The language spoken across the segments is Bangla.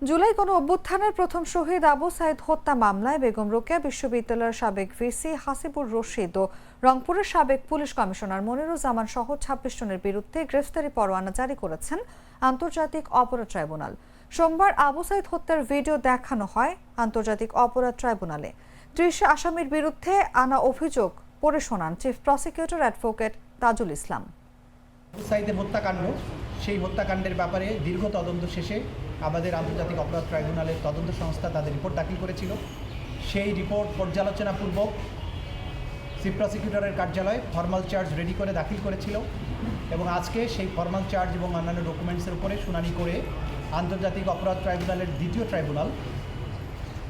জুলাই গণ অভ্যুত্থানের প্রথম শহীদ আবু সাইদ হত্যা মামলায় বেগম রোকেয়া বিশ্ববিদ্যালয়ের সাবেক ভিসি হাসিবুর রশিদ ও রংপুরের সাবেক পুলিশ কমিশনার মনিরুজ্জামান সহ ২৬ জনের বিরুদ্ধে গ্রেফতারি পরোয়ানা জারি করেছেন আন্তর্জাতিক অপরাধ ট্রাইব্যুনাল। সোমবার আবু সাইদ হত্যার ভিডিও দেখানো হয় আন্তর্জাতিক অপরাধ ট্রাইব্যুনালে। ৩০ আসামির বিরুদ্ধে আনা অভিযোগ পড়ে শোনান chief prosecutor advocate Tajul Islam. Abu সাইদের হত্যাকাণ্ড, সেই হত্যাকাণ্ডের ব্যাপারে দীর্ঘ তদন্ত শেষে আমাদের আন্তর্জাতিক অপরাধ ট্রাইব্যুনালের তদন্ত সংস্থা তাদের রিপোর্ট দাখিল করেছিল। সেই রিপোর্ট পর্যালোচনাপূর্বক চিফ প্রসিকিউটরের কার্যালয়ে ফর্মাল চার্জ রেডি করে দাখিল করেছিল এবং আজকে সেই ফর্মাল চার্জ এবং অন্যান্য ডকুমেন্টসের উপরে শুনানি করে আন্তর্জাতিক অপরাধ ট্রাইব্যুনালের দ্বিতীয় ট্রাইব্যুনাল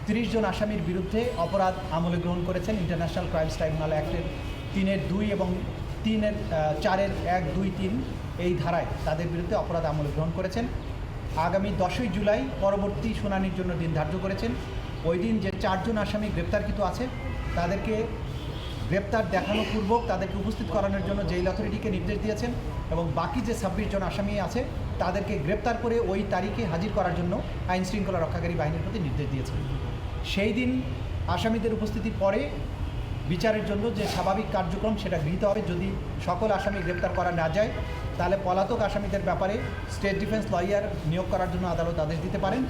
৩০ জন আসামির বিরুদ্ধে অপরাধ আমলে গ্রহণ করেছেন। ইন্টারন্যাশনাল ক্রাইমস ট্রাইব্যুনাল অ্যাক্টের ৩-২ এবং 4-1-2-3 এই ধারায় তাদের বিরুদ্ধে অপরাধ আমলে গ্রহণ করেছেন। আগামী 10ই জুলাই পরবর্তী শুনানির জন্য দিন ধার্য করেছেন। ওই দিন যে 4 জন আসামি গ্রেপ্তারকৃত আছে তাদেরকে গ্রেপ্তার দেখানো পূর্বক তাদেরকে উপস্থিত করানোর জন্য জেল অথরিটিকে নির্দেশ দিয়েছেন এবং বাকি যে 26 জন আসামি আছে তাদেরকে গ্রেপ্তার করে ওই তারিখে হাজির করার জন্য আইন শৃঙ্খলা রক্ষাকারী বাহিনীর প্রতি নির্দেশ দিয়েছেন। সেই দিন আসামিদের উপস্থিতির পরে বিচারের জন্য যে স্বাভাবিক কার্যক্রম সেটা গৃহীত হবে। যদি সকল আসামি গ্রেপ্তার করা না যায় তাহলে পলাতক আসামিদের ব্যাপারে স্টেট ডিফেন্স লয়ার নিয়োগ করার জন্য আদালত আদেশ দিতে পারেন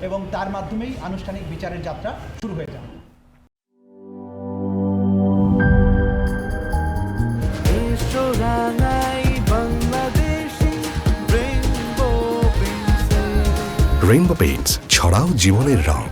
এবং তার মাধ্যমেই আনুষ্ঠানিক বিচারের যাত্রা শুরু হয়ে যাবে। রেইনবো পেইন্টস, ছড়াও জীবনের রং।